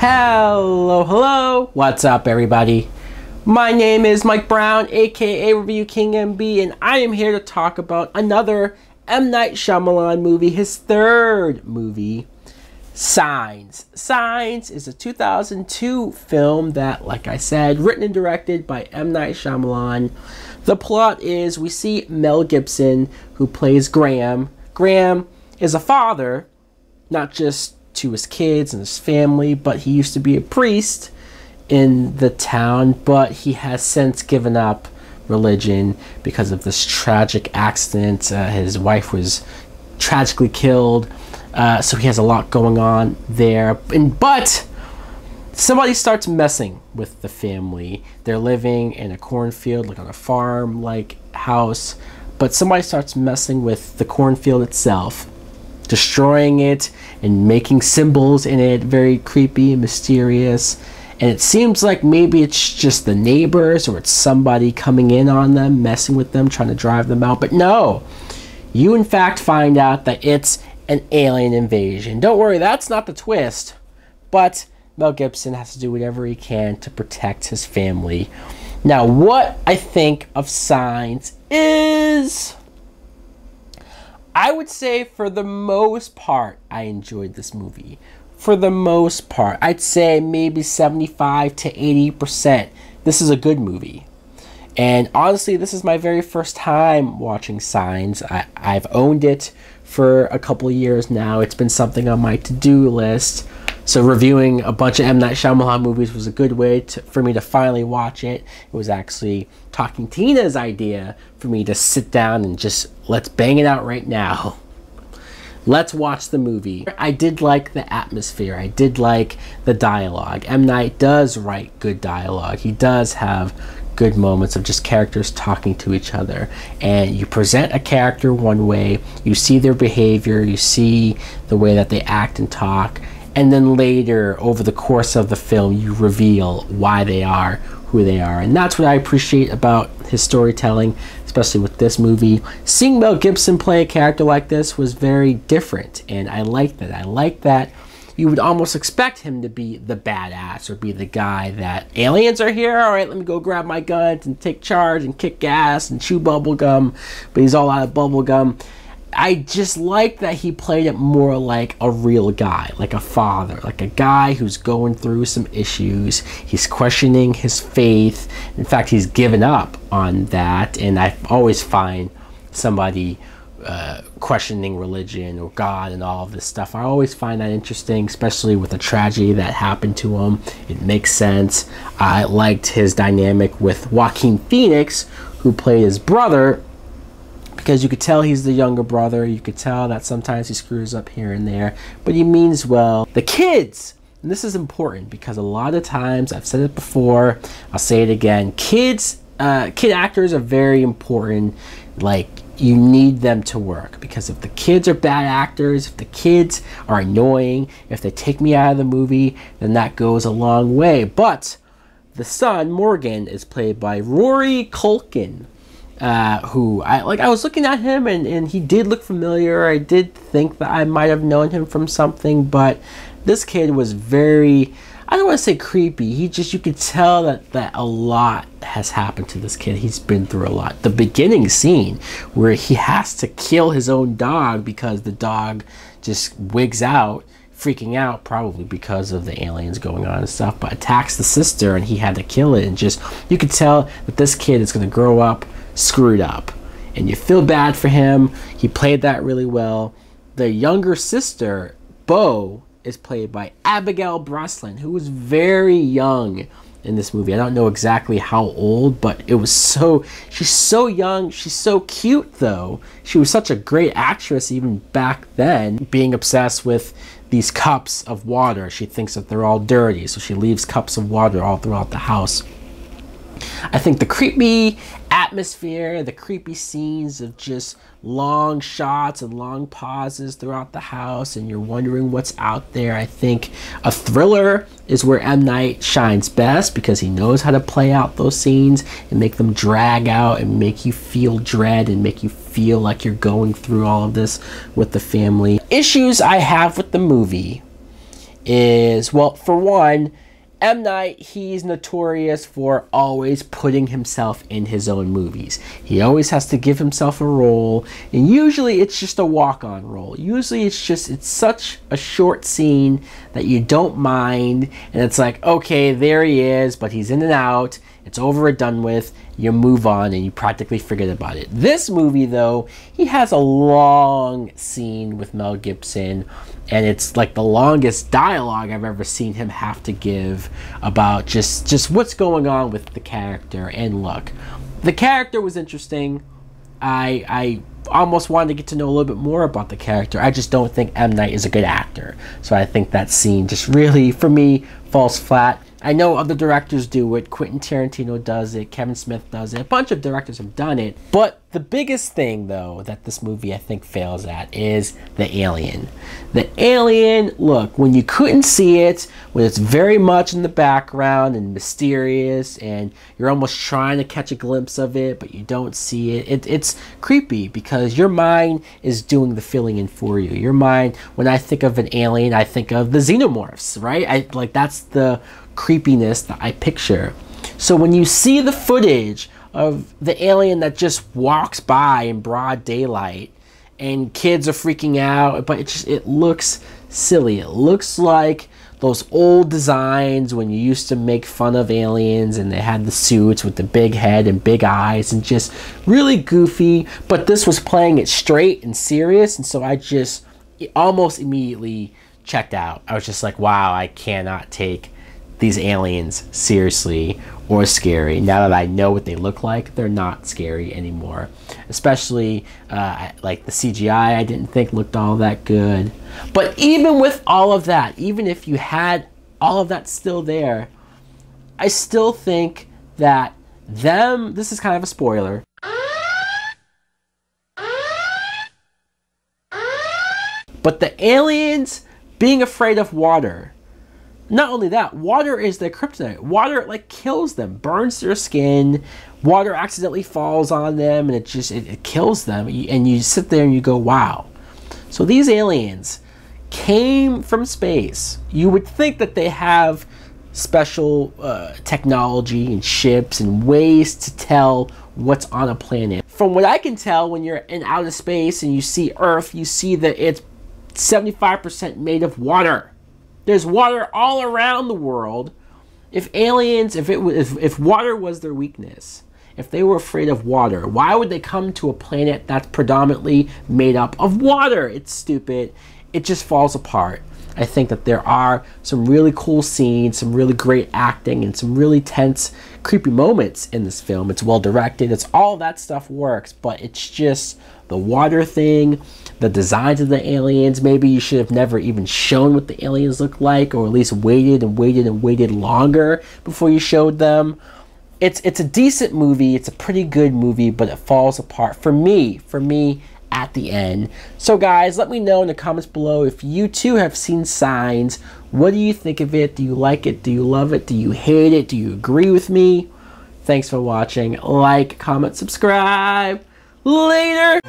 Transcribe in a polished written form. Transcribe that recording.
Hello, what's up everybody? My name is Mike Brown, aka ReviewKingMB, and I am here to talk about another M. Night Shyamalan movie, his third movie, Signs. Signs is a 2002 film that, like I said, written and directed by M. Night Shyamalan. The plot is we see Mel Gibson, who plays Graham. Graham is a father, not just to his kids and his family, but he used to be a priest in the town, but he has since given up religion because of this tragic accident. His wife was tragically killed, so he has a lot going on there. But somebody starts messing with the family. They're living in a cornfield, like on a farm like house, but somebody starts messing with the cornfield itself, destroying it and making symbols in it, very creepy and mysterious. And it seems like maybe it's just the neighbors, or it's somebody coming in on them, messing with them, trying to drive them out. But no, you in fact find out that it's an alien invasion. Don't worry, that's not the twist, but Mel Gibson has to do whatever he can to protect his family. Now, what I think of Signs is, I would say for the most part, I enjoyed this movie. For the most part, I'd say maybe 75 to 80%. This is a good movie. And honestly, this is my very first time watching Signs. I've owned it for a couple of years now. It's been something on my to-do list. So reviewing a bunch of M. Night Shyamalan movies was a good way for me to finally watch it. It was actually Talking Tina's idea for me to sit down and just, let's bang it out right now. Let's watch the movie. I did like the atmosphere. I did like the dialogue. M. Night does write good dialogue. He does have good moments of just characters talking to each other. And you present a character one way, you see their behavior, you see the way that they act and talk, and then later, over the course of the film, you reveal why they are who they are. And that's what I appreciate about his storytelling, especially with this movie. Seeing Mel Gibson play a character like this was very different, and I liked that. I liked that you would almost expect him to be the badass, or be the guy that aliens are here, all right, let me go grab my guns and take charge and kick ass and chew bubble gum, but he's all out of bubble gum. I just like that he played it more like a real guy, like a father, like a guy who's going through some issues. He's questioning his faith. In fact, he's given up on that, and I always find somebody questioning religion or God and all of this stuff, I always find that interesting, especially with the tragedy that happened to him. It makes sense. I liked his dynamic with Joaquin Phoenix, who played his brother, because you could tell he's the younger brother. You could tell that sometimes he screws up here and there, but he means well. The kids, and this is important because a lot of times, I've said it before, I'll say it again, kid actors are very important. Like, you need them to work, because if the kids are bad actors, if the kids are annoying, if they take me out of the movie, then that goes a long way. But the son, Morgan, is played by Rory Culkin, who I was looking at him, and he did look familiar. I did think that I might have known him from something, but this kid was very, I don't want to say creepy. You could tell that a lot has happened to this kid. He's been through a lot. The beginning scene where he has to kill his own dog because the dog just wigs out, freaking out, probably because of the aliens going on and stuff, but attacks the sister, and he had to kill it. And just, you could tell that this kid is going to grow up screwed up, and you feel bad for him. He played that really well. The younger sister, Bo, is played by Abigail Breslin, who was very young in this movie. I don't know exactly how old, but it was she's so young. She's so cute, though. She was such a great actress even back then, being obsessed with these cups of water. She thinks that they're all dirty, so she leaves cups of water all throughout the house. I think the creepy atmosphere, the creepy scenes of just long shots and long pauses throughout the house, and you're wondering what's out there. I think a thriller is where M. Night shines best, because he knows how to play out those scenes and make them drag out and make you feel dread and make you feel like you're going through all of this with the family. Issues I have with the movie is, well, for one, M. Night, he's notorious for always putting himself in his own movies. He always has to give himself a role, and usually it's just a walk-on role. Usually it's such a short scene that you don't mind, and it's like, okay, there he is, but he's in and out, it's over and done with, you move on, and you practically forget about it. This movie, though, he has a long scene with Mel Gibson, and it's like the longest dialogue I've ever seen him have to give about just what's going on with the character. And look, the character was interesting. I almost wanted to get to know a little bit more about the character. I just don't think M. Night is a good actor. So I think that scene just really, for me, falls flat. I know other directors do it. Quentin Tarantino does it. Kevin Smith does it. A bunch of directors have done it. But the biggest thing, though, that this movie, I think, fails at is the alien. The alien, look, when you couldn't see it, when it's very much in the background and mysterious, and you're almost trying to catch a glimpse of it, but you don't see it, it's creepy because your mind is doing the filling in for you. Your mind, when I think of an alien, I think of the xenomorphs, right? Like, that's the creepiness that I picture. So when you see the footage of the alien that just walks by in broad daylight and kids are freaking out, but it looks silly. It looks like those old designs when you used to make fun of aliens and they had the suits with the big head and big eyes and just really goofy, but this was playing it straight and serious, and so I just almost immediately checked out. I was just like, wow, I cannot take these aliens seriously or scary. Now that I know what they look like, they're not scary anymore. Especially like the CGI, I didn't think looked all that good. But even with all of that, even if you had all of that still there, I still think that this is kind of a spoiler, but the aliens being afraid of water, not only that, water is their kryptonite. Water like kills them, burns their skin. Water accidentally falls on them, and it kills them. And you sit there and you go, wow. So these aliens came from space. You would think that they have special technology and ships and ways to tell what's on a planet. From what I can tell, when you're in outer space and you see Earth, you see that it's 75% made of water. There's water all around the world. If aliens, if water was their weakness, if they were afraid of water, why would they come to a planet that's predominantly made up of water? It's stupid. It just falls apart. I think that there are some really cool scenes, some really great acting, and some really tense, creepy moments in this film. It's well directed. It's all that stuff works, but it's just the water thing, the designs of the aliens. Maybe you should have never even shown what the aliens look like, or at least waited and waited and waited longer before you showed them. It's a decent movie. It's a pretty good movie, but it falls apart for me at the end. So guys, let me know in the comments below if you too have seen Signs. What do you think of it? Do you like it? Do you love it? Do you hate it? Do you agree with me? Thanks for watching. Like, comment, subscribe. Later!